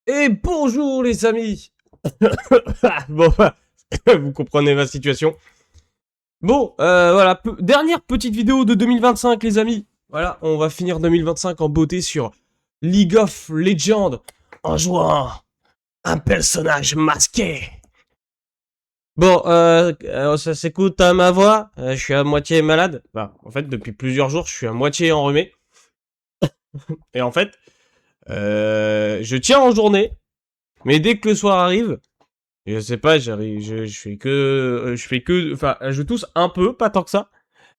Et bonjour les amis. Bon, vous comprenez ma situation. Bon, voilà, dernière petite vidéo de 2025 les amis. Voilà, on va finir 2025 en beauté sur League of Legends en jouant un personnage masqué. Bon, ça s'écoute à ma voix, je suis à moitié malade. Enfin, en fait, depuis plusieurs jours, je suis à moitié enrhumé. Et en fait, je tiens en journée, mais dès que le soir arrive, je sais pas, je fais que, enfin, je tousse un peu, pas tant que ça,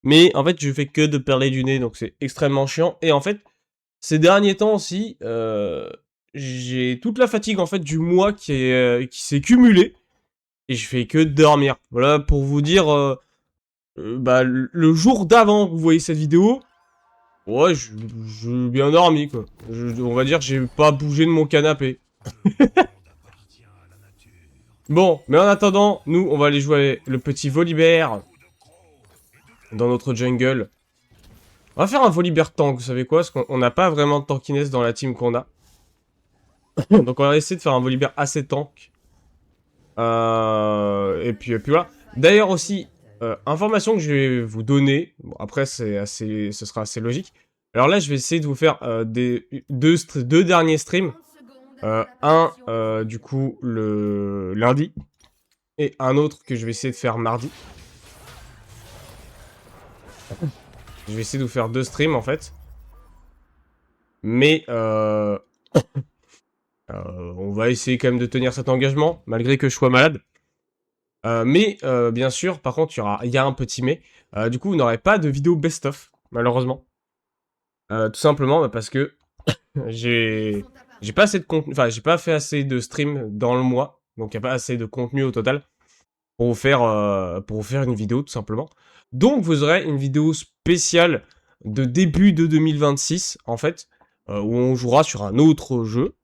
mais en fait, je fais que de perler du nez, donc c'est extrêmement chiant. Et en fait, ces derniers temps aussi, j'ai toute la fatigue en fait du mois qui s'est cumulée et je fais que dormir. Voilà pour vous dire, bah le jour d'avant, vous voyez cette vidéo, ouais, je bien dormi quoi. On va dire, que j'ai pas bougé de mon canapé. Bon, mais en attendant, nous, on va aller jouer le petit Volibear dans notre jungle. On va faire un Volibear tank, vous savez quoi? Parce qu'on n'a pas vraiment de tankiness dans la team qu'on a. Donc on va essayer de faire un Volibear assez tank. Et puis voilà. D'ailleurs aussi, information que je vais vous donner. Bon, après, ce sera assez logique. Alors là, je vais essayer de vous faire deux derniers streams. Du coup, le lundi. Et un autre que je vais essayer de faire mardi. Je vais essayer de vous faire deux streams, en fait. Mais, on va essayer quand même de tenir cet engagement, malgré que je sois malade. Bien sûr, par contre, il y a un petit mais. Du coup, vous n'aurez pas de vidéo best-of, malheureusement. Tout simplement parce que j'ai pas assez de contenu, enfin, j'ai pas fait assez de streams dans le mois, donc il n'y a pas assez de contenu au total pour vous faire une vidéo, tout simplement. Donc, vous aurez une vidéo spéciale de début de 2026, en fait, où on jouera sur un autre jeu,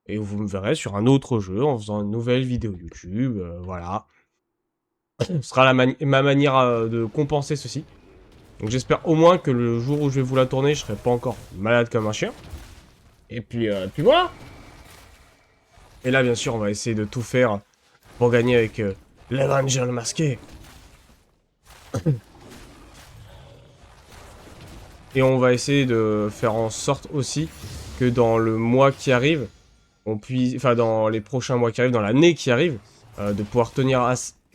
et vous me verrez sur un autre jeu en faisant une nouvelle vidéo YouTube, voilà. Ce sera ma manière de compenser ceci. Donc j'espère au moins que le jour où je vais vous la tourner, je serai pas encore malade comme un chien. Et puis voilà. Et là, bien sûr, on va essayer de tout faire pour gagner avec l'Evangel masqué. Et on va essayer de faire en sorte aussi que dans le mois qui arrive, on puisse, enfin dans les prochains mois qui arrivent, dans l'année qui arrive, de pouvoir tenir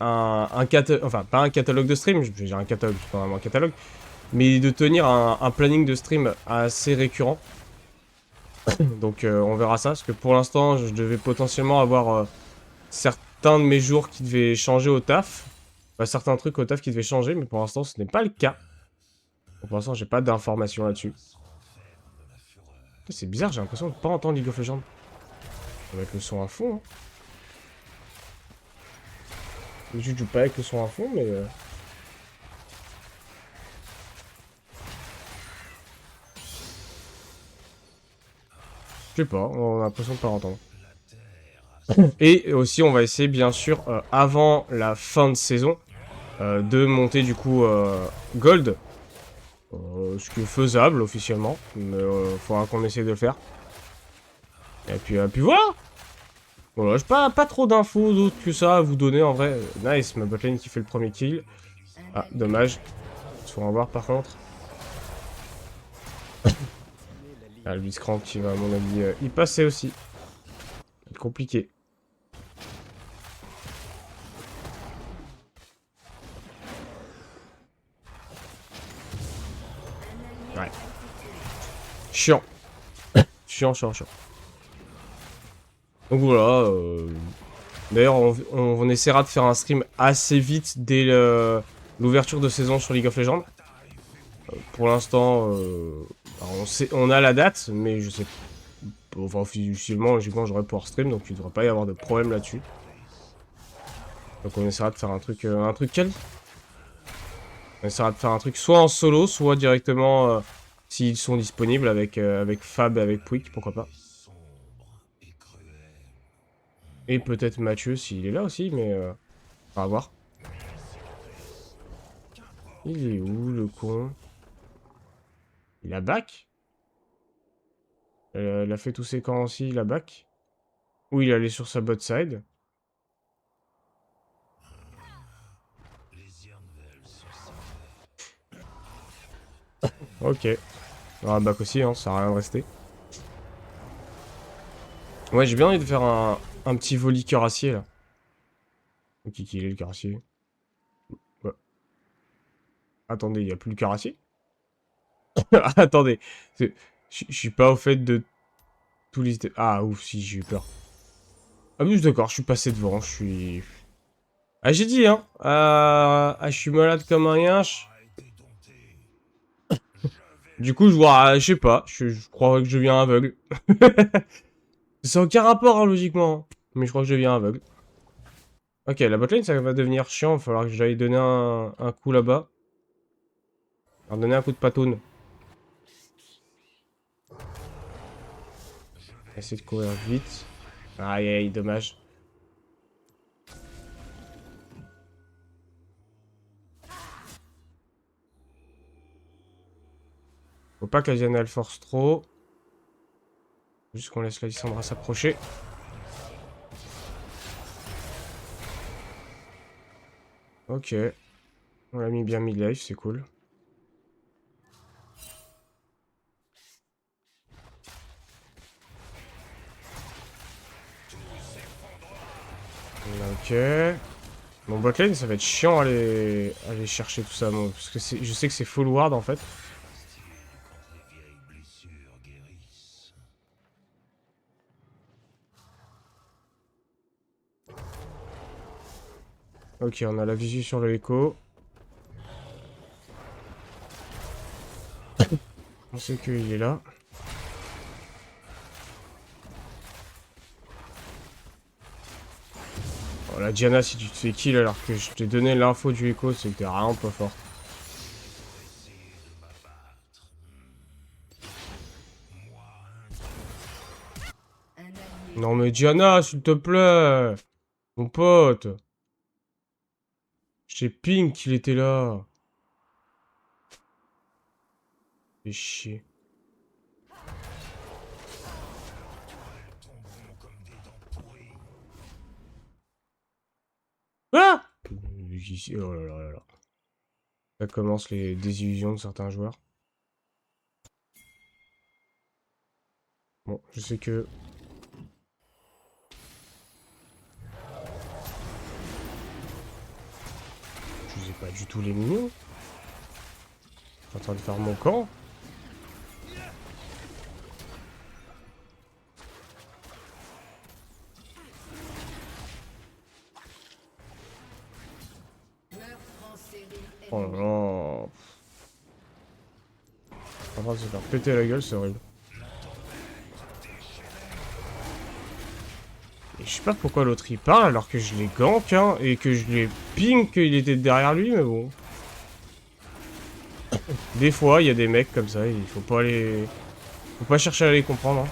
un catalogue, enfin pas un catalogue de stream, j'ai un catalogue, c'est pas vraiment un catalogue, mais de tenir un planning de stream assez récurrent. Donc on verra ça, parce que pour l'instant, je devais potentiellement avoir certains de mes jours qui devaient changer au taf. Enfin, certains trucs au taf qui devaient changer, mais pour l'instant, ce n'est pas le cas. Donc, pour l'instant, j'ai pas d'informations là-dessus. C'est bizarre, j'ai l'impression de pas entendre League of Legends. On va mettre le son à fond. Hein. Je joue pas avec le son à fond, mais... Je sais pas, on a l'impression de pas entendre. Et aussi, on va essayer, bien sûr, avant la fin de saison, de monter du coup Gold. Ce qui est faisable officiellement, mais faudra qu'on essaye de le faire. Et puis voilà. Voilà, j'ai pas trop d'infos d'autres que ça à vous donner en vrai. Nice, ma botlane qui fait le premier kill. Ah, dommage. Faut en voir par contre. Ah, le Blitzcrank qui va à mon avis y passer aussi. Ça va être compliqué. Ouais. Chiant. Chiant. Donc voilà. D'ailleurs, on essaiera de faire un stream assez vite dès l'ouverture de saison sur League of Legends. Pour l'instant, on a la date, mais je sais pas. Enfin, officiellement, logiquement, j'aurais pouvoir stream, donc il ne devrait pas y avoir de problème là-dessus. Donc on essaiera de faire un truc quali. On essaiera de faire un truc soit en solo, soit directement s'ils sont disponibles avec Fab et avec Pouic, pourquoi pas. Et peut-être Mathieu s'il est là aussi, mais on va voir. Il est où, le con? Il a back? Elle a fait tous ses camps aussi, il a back? Ou il est allé sur sa bot side? Ok. Ah, back aussi, hein, ça sert à rien de rester. Ouais, j'ai bien envie de faire un petit volley cuirassier, là. Ok, qui est le cuirassier? Ouais. Attendez, il n'y a plus le cuirassier? Attendez. Je suis pas au fait de tous les... Ah, ouf, si, j'ai eu peur. Ah oui, d'accord, je suis passé devant, je suis... Ah, j'ai dit, hein. Je suis malade comme un yinche. Du coup, je vois, je sais pas, je crois que je deviens aveugle. C'est aucun rapport, hein, logiquement. Mais je crois que je deviens aveugle. Ok, la botlane, ça va devenir chiant. Il va falloir que j'aille donner un coup là-bas. Alors, donner un coup de patoune. Essayer de courir vite. Aïe, aïe, dommage. Faut pas qu'Adiana elle force trop. Juste qu'on laisse la Lissandra s'approcher. Ok. On l'a mis bien mid-life, c'est cool. Ok. Mon botlane, ça va être chiant à aller chercher tout ça, moi, parce que je sais que c'est full ward en fait. Ok, on a la visu sur le écho. On sait qu'il est là. Oh, la Diana, si tu te fais kill alors que je t'ai donné l'info du écho, c'est que t'es vraiment pas fort. Non mais Diana, s'il te plaît. Mon pote. J'ai ping qu'il était là. Fais chier. Ah! Oh là là là là. Ça commence les désillusions de certains joueurs. Bon, je sais que... Je sais pas du tout les minions. Je suis en train de faire mon camp. Oh là là. En train de se faire péter la gueule, c'est horrible. Et je sais pas pourquoi l'autre il parle alors que je l'ai gank hein, et que je l'ai ping qu'il était derrière lui, mais bon. Des fois, il y a des mecs comme ça, il faut pas les... Faut pas chercher à les comprendre. Hein.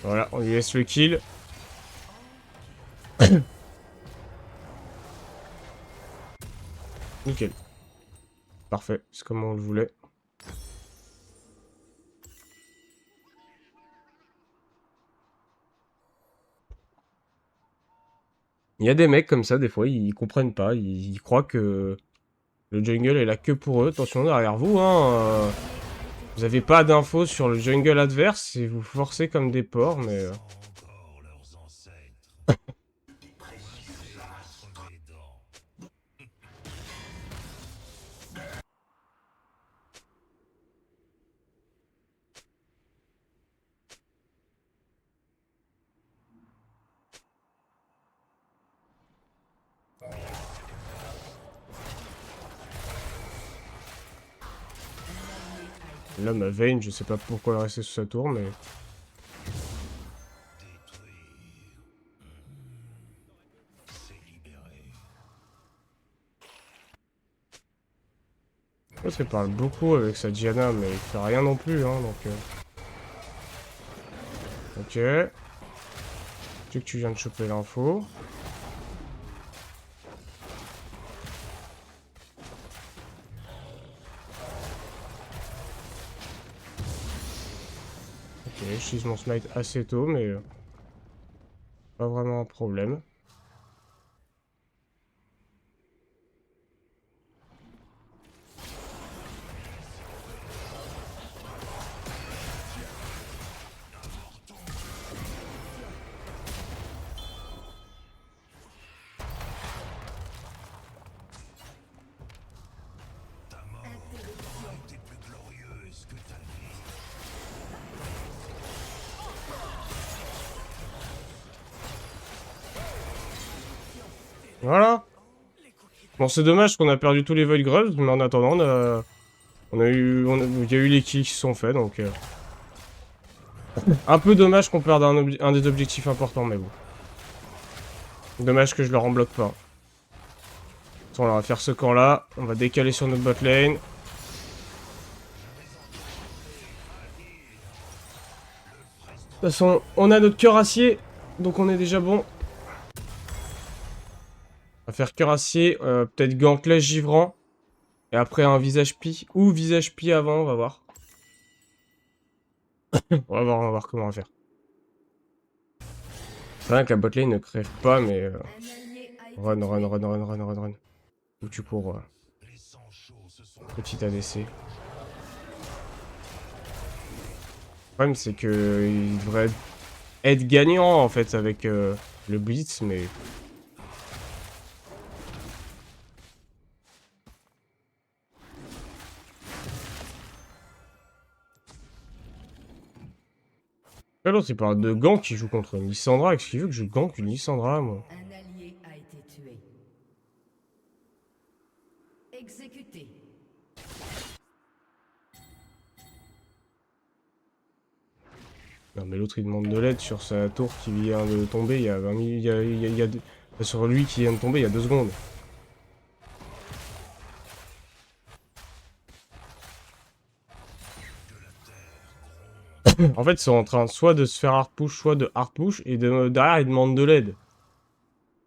Voilà, on lui laisse le kill. Nickel. Parfait, c'est comme on le voulait. Il y a des mecs comme ça, des fois, ils comprennent pas. Ils croient que le jungle est là que pour eux. Attention derrière vous, hein. Vous avez pas d'infos sur le jungle adverse et vous forcez comme des porcs, mais... Là, ma Vayne, je sais pas pourquoi elle est restée sous sa tour, mais... pense qu'elle parle beaucoup avec sa Diana, mais il fait rien non plus, hein, donc... Ok. Je sais que tu viens de choper l'info. Ok, j'utilise mon smite assez tôt, mais... pas vraiment un problème. Voilà. Bon, c'est dommage qu'on a perdu tous les Void Grubs, mais en attendant, il y a eu les kills qui se sont faits, donc... Un peu dommage qu'on perde un des objectifs importants, mais bon. Dommage que je le rembloque pas. Attends, on va faire ce camp-là. On va décaler sur notre bot lane. De toute façon, on a notre cœur acier, donc on est déjà bon. On va faire cœur acier, peut-être gankless givrant. Et après un visage pie, ou visage pie avant, on va voir. On va voir comment on va faire. C'est vrai que la botlane ne crève pas, mais... Run. Où tu cours, petit ADC. Le problème, c'est que il devrait être gagnant, en fait, avec le Blitz, mais... L'autre, il parle de gank qui joue contre une Lissandra. Est-ce qu'il veut que je gank une Lissandra, moi? Un allié a été tué. Exécuté. Non, mais l'autre, il demande de l'aide sur sa tour qui vient de tomber. Il y a 20 000... Sur lui qui vient de tomber il y a 2 secondes. En fait, ils sont en train soit de se faire hard push, soit de hard push, et derrière, ils demandent de l'aide.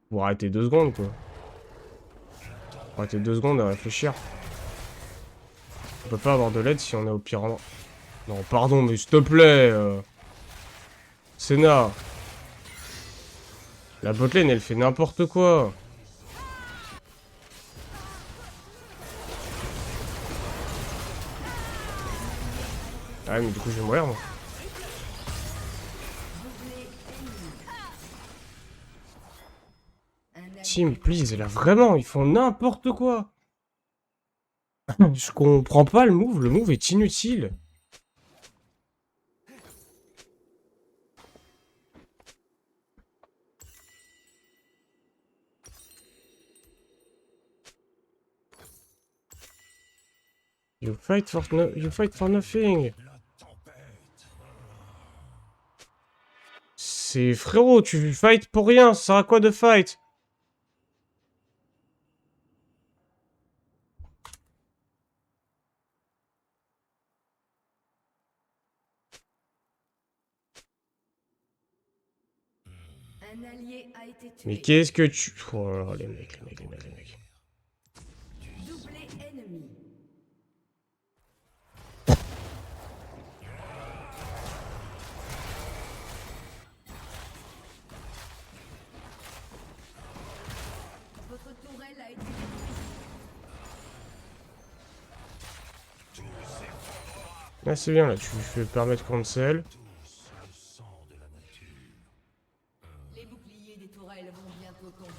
Pour arrêter 2 secondes, quoi. Pour arrêter 2 secondes à réfléchir. On peut pas avoir de l'aide si on est au pire endroit. Non, pardon, mais s'il te plaît. Senna. La botlane, elle fait n'importe quoi. Ah ouais, mais du coup, je vais mourir, moi. Team, please, là, vraiment, ils font n'importe quoi. Je comprends pas le move est inutile. You fight for nothing. C'est frérot, tu fight pour rien, ça sert à quoi de fight? Un allié a été tué. Mais qu'est-ce que tu... Oh là là, les mecs. Doublé ennemi. Votre tourelle a été Ah, c'est bien, là, tu fais permettre cancel. Les boucliers des tourelles vont bientôt tomber.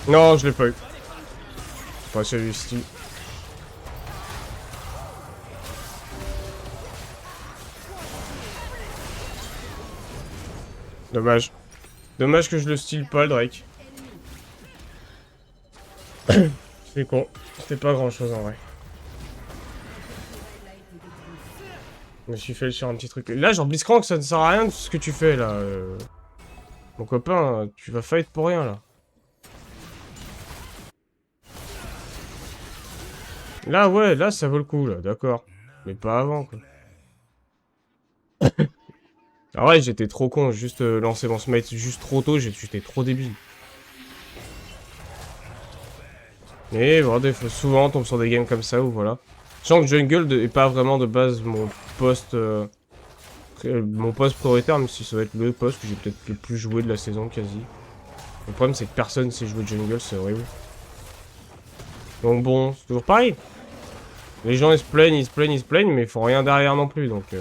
Non, je l'ai pas eu. Pas celui-ci. Dommage. Dommage que je le style pas, le Drake. C'est con. C'était pas grand chose en vrai. Je me suis fait sur un petit truc. Là, genre Blitzcrank, ça ne sert à rien de ce que tu fais là. Mon copain, tu vas fight pour rien là. Là, ouais, là, ça vaut le coup là, d'accord. Mais pas avant quoi. Ah ouais, j'étais trop con, juste lancé mon smite juste trop tôt, j'étais trop débile. Mais bon, souvent on tombe sur des games comme ça où voilà. Sachant que jungle est pas vraiment de base poste, mon poste prioritaire, même si ça va être le poste que j'ai peut-être le plus joué de la saison quasi. Le problème c'est que personne sait jouer jungle, c'est horrible. Donc bon, c'est toujours pareil. Les gens ils se plaignent, ils se plaignent, ils se plaignent, mais ils font rien derrière non plus, donc...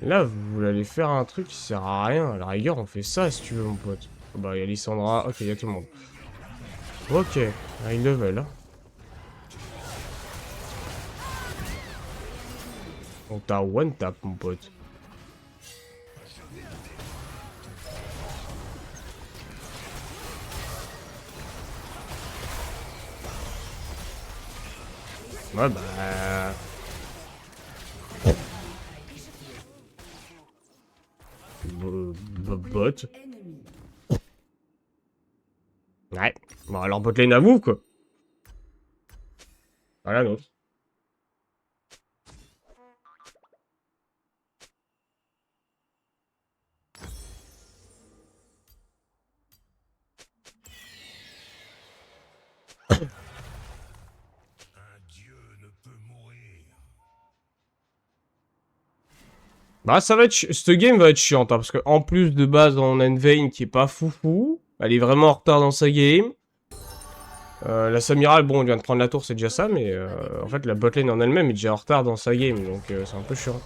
Là, vous allez faire un truc qui sert à rien. À la rigueur, on fait ça si tu veux, mon pote. Bah, il y a Lissandra. Ok, il y a tout le monde. Ok, high level. Hein. Donc, t'as one tap, mon pote. Ouais, bah... Bot. Ouais. Bon, alors bot lane à vous, quoi. Voilà, l'autre. Bah, ça va être... Cette game va être chiante, hein, parce qu'en plus de base, on a une Vayne qui est pas foufou. Elle est vraiment en retard dans sa game. La Samira, bon, elle vient de prendre la tour, c'est déjà ça, mais en fait, la botlane en elle-même est déjà en retard dans sa game, donc c'est un peu chiant.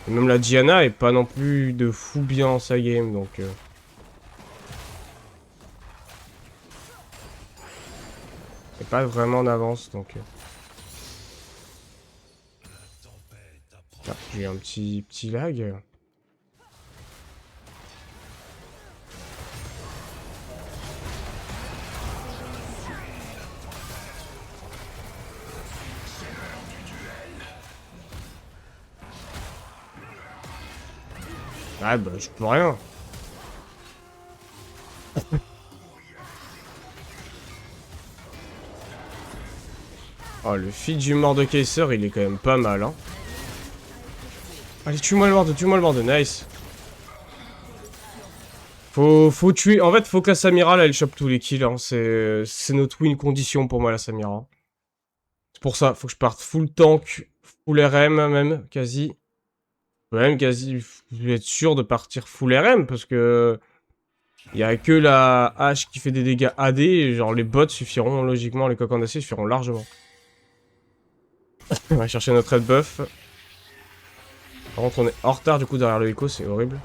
Et même la Diana est pas non plus de fou bien en sa game, donc... c'est pas vraiment d'avance, donc... Ah, j'ai eu un petit lag. Ah bah, je peux rien. Oh, le feed du Mordekaiser, il est quand même pas mal, hein. Allez, tue-moi le Mord, nice. Faut tuer... En fait, faut que la Samira, là, elle chope tous les kills, hein. C'est notre win condition pour moi, la Samira. C'est pour ça, faut que je parte full tank, full RM même, quasi. Même quasi, je vais être sûr de partir full RM, parce que... Il y a que la hache qui fait des dégâts AD, et genre les bots suffiront, logiquement, les coques en acier suffiront largement. On va chercher notre red buff. Par contre, on est en retard du coup derrière le Echo, c'est horrible.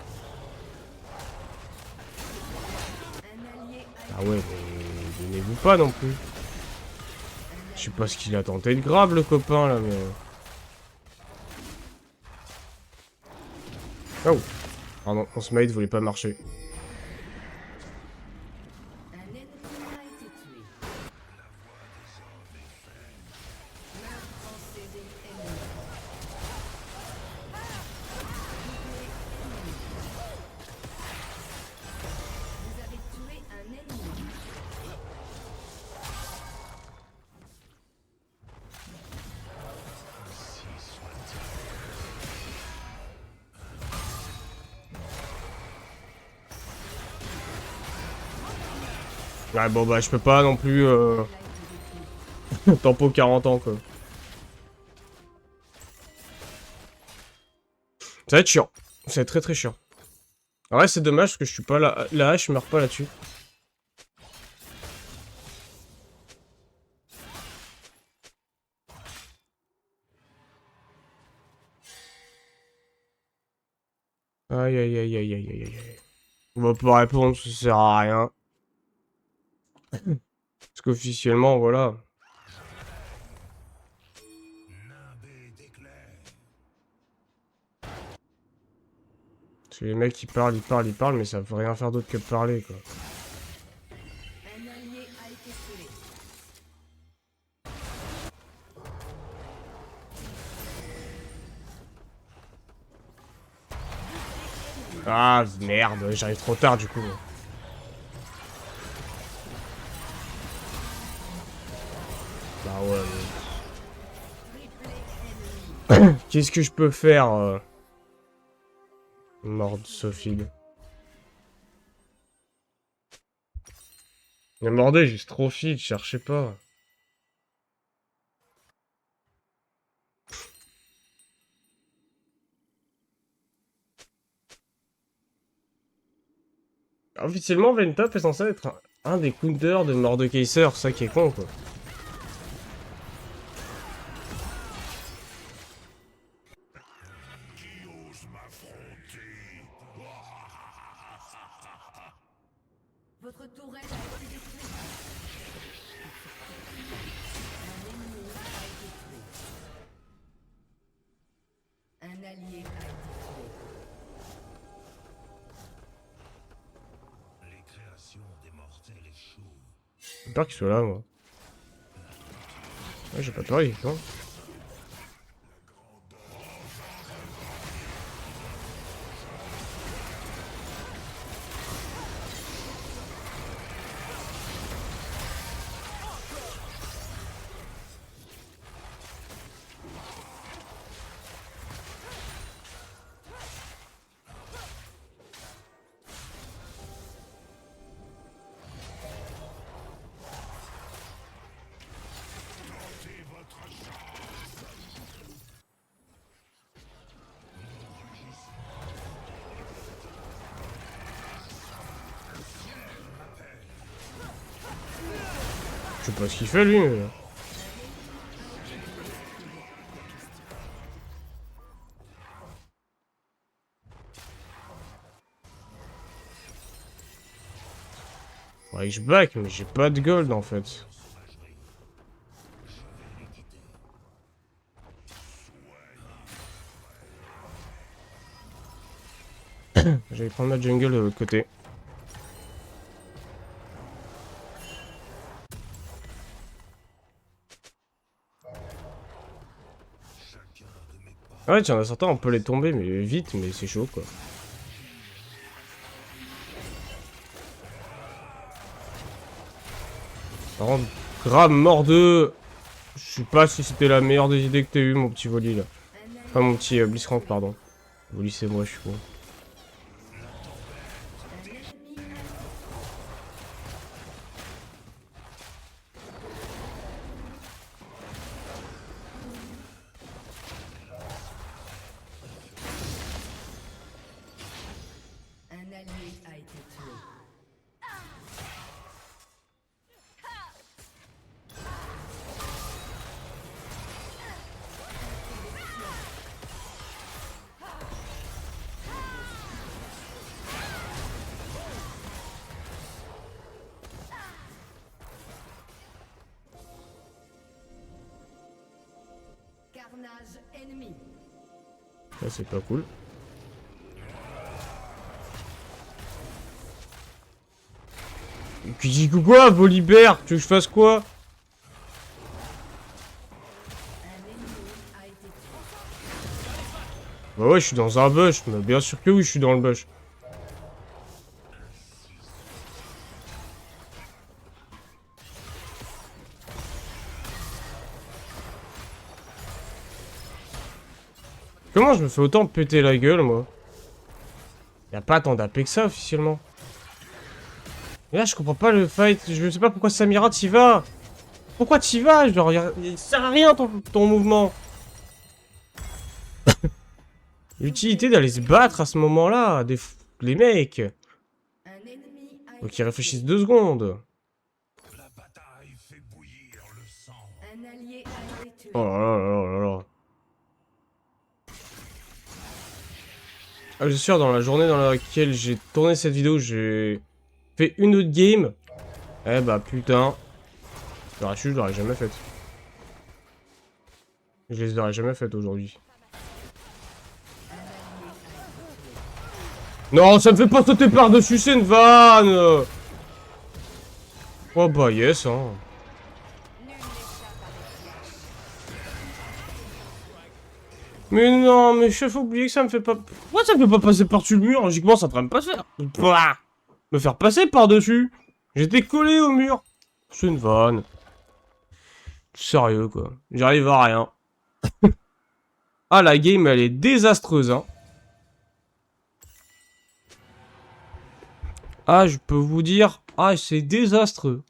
Ah ouais, mais donnez-vous pas non plus. Je sais pas ce qu'il a tenté de grave, le copain, là, mais... Oh. Pardon, mon smite voulait pas marcher. Ouais, bon, bah, je peux pas non plus... Tempo 40 ans, quoi. Ça va être chiant. Ça va être très très chiant. En vrai, c'est dommage parce que je suis pas là. La hache meurt pas là-dessus. Aïe aïe aïe aïe aïe aïe aïe. On va pas répondre, ça sert à rien. Parce qu'officiellement, voilà. Parce que les mecs ils parlent, mais ça veut rien faire d'autre que parler quoi. Un allié a été tué. Ah merde, j'arrive trop tard du coup. Bah ouais. Qu'est-ce que je peux faire Mort de Sophie. Mais mordé, juste trop fit, cherchez pas. Officiellement, Ventop est censé être un des counters de Mordekaiser, ça qui est con quoi. Votre tourelle a été détruite. Un ennemi a été tué. Un allié a été tué. Les créations des mortels échouent. J'ai peur qu'il soit là, moi. Ouais, j'ai pas peur, il est con. Je sais pas ce qu'il fait lui, mais... Ouais, je back, mais j'ai pas de gold en fait. J'allais prendre ma jungle de l'autre côté. Ouais, tiens, certains on peut les tomber, mais vite, mais c'est chaud quoi. Par contre, grave mort de... Je sais pas si c'était la meilleure des idées que t'as eu, mon petit Voli là. Enfin, mon petit Blitzcrank, pardon. Voli, c'est moi, je suis con. Un allié a été tué. Carnage ennemi. Là, c'est pas cool. Qui dit quoi, Volibert? Tu veux que je fasse quoi? Un ennemi a été tué. Bah ouais, je suis dans un bush, mais bien sûr que oui, je suis dans le bush. Comment je me fais autant péter la gueule, moi? Y'a pas tant d'AP que ça, officiellement. Et là, je comprends pas le fight. Je sais pas pourquoi Samira t'y va. Pourquoi t'y vas? Genre, il sert à rien ton mouvement. L'utilité d'aller se battre à ce moment-là, les mecs. Un ennemi a Faut été qu'ils réfléchissent 2 secondes. La bataille fait bouillir le sang. Un allié a été tué. Oh là là là là là. Ah, je suis sûr, dans la journée dans laquelle j'ai tourné cette vidéo, j'ai fait une autre game. Eh bah putain. Je l'aurais jamais faite. Je les aurais jamais faites aujourd'hui. Non, ça me fait pas sauter par-dessus, c'est une vanne. Oh bah yes, hein. Mais non, mais chef, oublié que ça me fait pas... Pourquoi ça me fait pas passer par-dessus le mur? Logiquement, ça devrait me pas faire. Pouah, me faire passer par-dessus. J'étais collé au mur. C'est une vanne. Sérieux, quoi. J'arrive à rien. Ah, la game, elle est désastreuse, hein. Ah, je peux vous dire... Ah, c'est désastreux.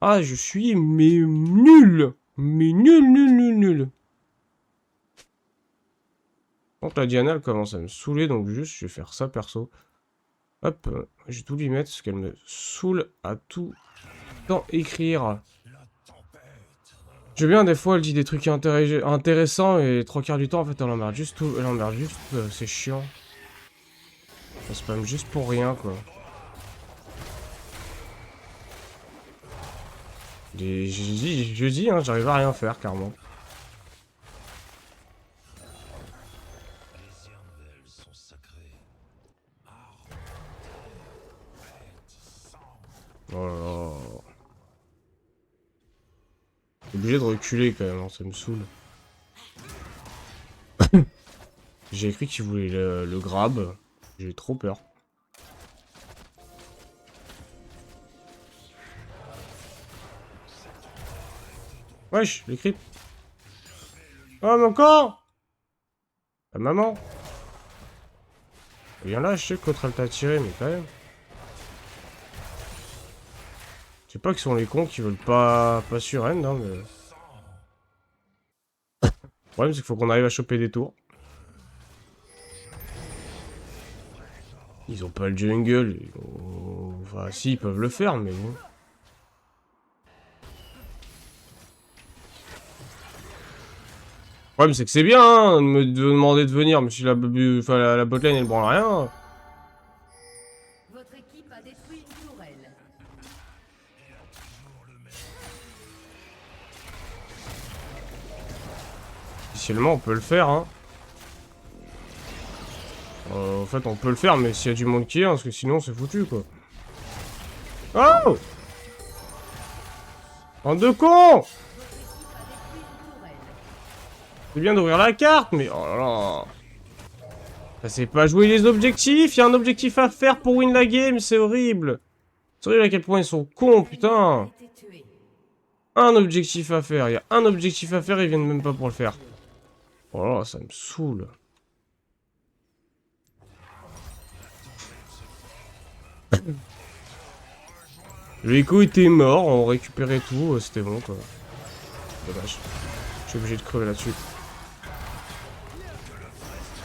Ah, je suis... Mais nul. Mais nul, nul, nul, nul. Donc la Diana, elle commence à me saouler, donc juste, je vais faire ça, perso. Hop, je vais tout lui mettre, parce qu'elle me saoule à tout temps écrire. J'aime bien, des fois, elle dit des trucs intéressants, et 3/4 du temps, en fait, elle emmerde juste tout. Elle emmerde juste, c'est chiant. Elle spam juste pour rien, quoi. Et je dis, hein, j'arrive à rien faire, carrément. Les hirondelles sont sacrées. Oh là là. Obligé de reculer, quand même, hein, ça me saoule. J'ai écrit qu'il voulait le grab. J'ai eu trop peur. Wesh, les creeps. Oh, mais encore. La maman. Viens là, je sais que l'autre elle t'a tiré, mais quand même. Je sais pas qui sont les cons qui veulent pas sur end, hein, mais... Le problème, c'est qu'il faut qu'on arrive à choper des tours. Ils ont pas le jungle. Enfin, si, ils peuvent le faire, mais bon. Le problème, c'est que c'est bien, hein, de me demander de venir, mais si la botlane, elle branle rien. Votre équipe a détruit une tourelle. Officiellement, on peut le faire, hein. En fait, on peut le faire, mais s'il y a du monde qui est, hein, parce que sinon, c'est foutu, quoi. Oh! Bande de cons! C'est bien d'ouvrir la carte, mais oh là là. Ça sait pas jouer les objectifs, il y a un objectif à faire pour win la game, c'est horrible. C'est horrible à quel point ils sont cons, putain. Un objectif à faire, il y a un objectif à faire, ils viennent même pas pour le faire. Oh là, ça me saoule. Le Echo était mort, on récupérait tout, c'était bon quoi. Dommage. Je suis obligé de crever là-dessus.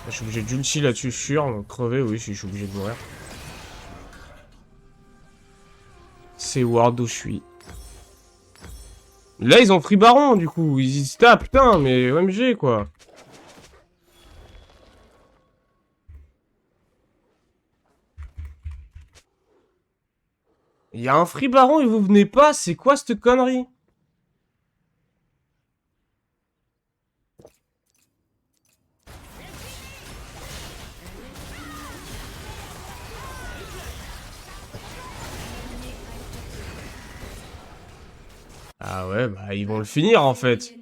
Je suis obligé d'ulti là-dessus, sûr. Donc crever, oui, si je suis obligé de mourir. C'est Ward où je suis. Là, ils ont pris Baron, du coup. Ils se tapent, putain, mais OMG, quoi. Il y a un free Baron et vous venez pas, c'est quoi cette connerie? Ah ouais, bah ils vont le finir en fait.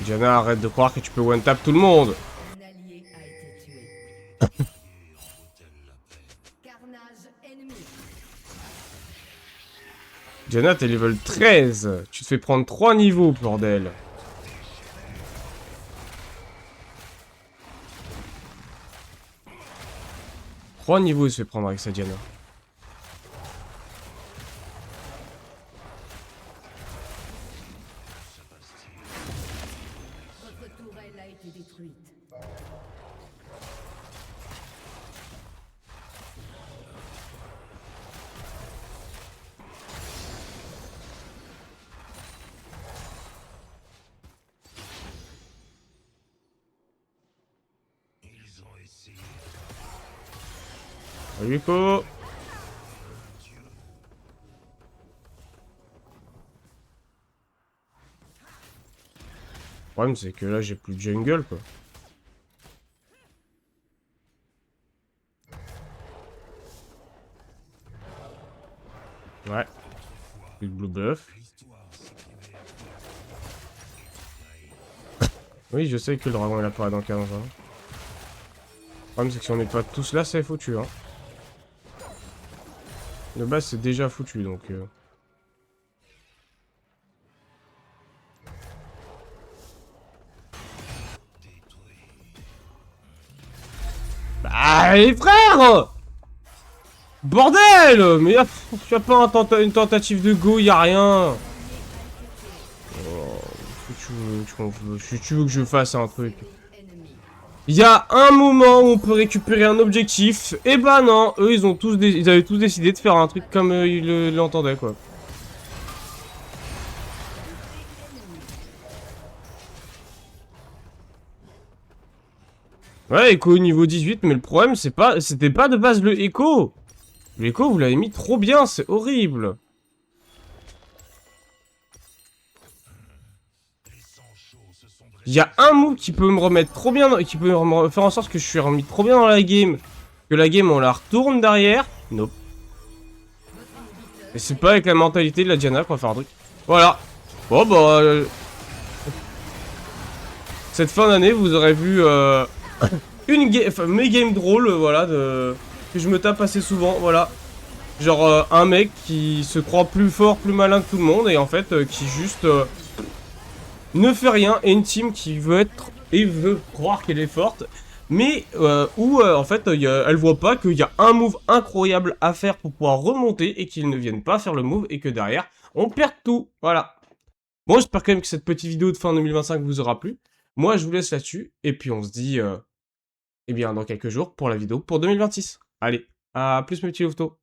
Diana, arrête de croire que tu peux one-tap tout le monde. Un allié a été tué. Carnage ennemi. Diana, t'es level 13. Tu te fais prendre 3 niveaux, bordel. Trois niveaux, il se fait prendre avec sa Diana. Votre tourelle a été détruite. Ils ont essayé. Salut, Echo. problème, c'est que là, j'ai plus de jungle, quoi. Ouais. Plus de blue buff. Oui, je sais que le dragon, il apparaît dans 15 ans. Le problème, c'est que si on n'est pas tous là, c'est foutu, hein. De base, c'est déjà foutu, donc... Bah, les frères! Bordel! Mais y'a pas une tentative de go, y'a rien. Oh, si tu veux que je fasse un truc. Il y a un moment où on peut récupérer un objectif, et bah non, eux ils avaient tous décidé de faire un truc comme ils l'entendaient, quoi. Ouais, Echo niveau 18, mais le problème c'était pas de base le Echo. Le Echo, vous l'avez mis trop bien, c'est horrible. Il y a un move qui peut me remettre trop bien, qui peut me faire en sorte que je suis remis trop bien dans la game. Que la game, on la retourne derrière. Nope. Et c'est pas avec la mentalité de la Diana qu'on va faire un truc. Voilà. Bon, bah... cette fin d'année, vous aurez vu mes games drôles, voilà, que je me tape assez souvent, voilà. Genre un mec qui se croit plus fort, plus malin que tout le monde, et en fait, qui juste... ne fait rien, et une team qui veut être et veut croire qu'elle est forte, mais en fait elle voit pas qu'il y a un move incroyable à faire pour pouvoir remonter et qu'ils ne viennent pas faire le move et que derrière on perd tout. Voilà. Bon, j'espère quand même que cette petite vidéo de fin 2025 vous aura plu. Moi je vous laisse là-dessus et puis on se dit eh bien dans quelques jours pour la vidéo pour 2026. Allez, à plus mes petits louveteaux.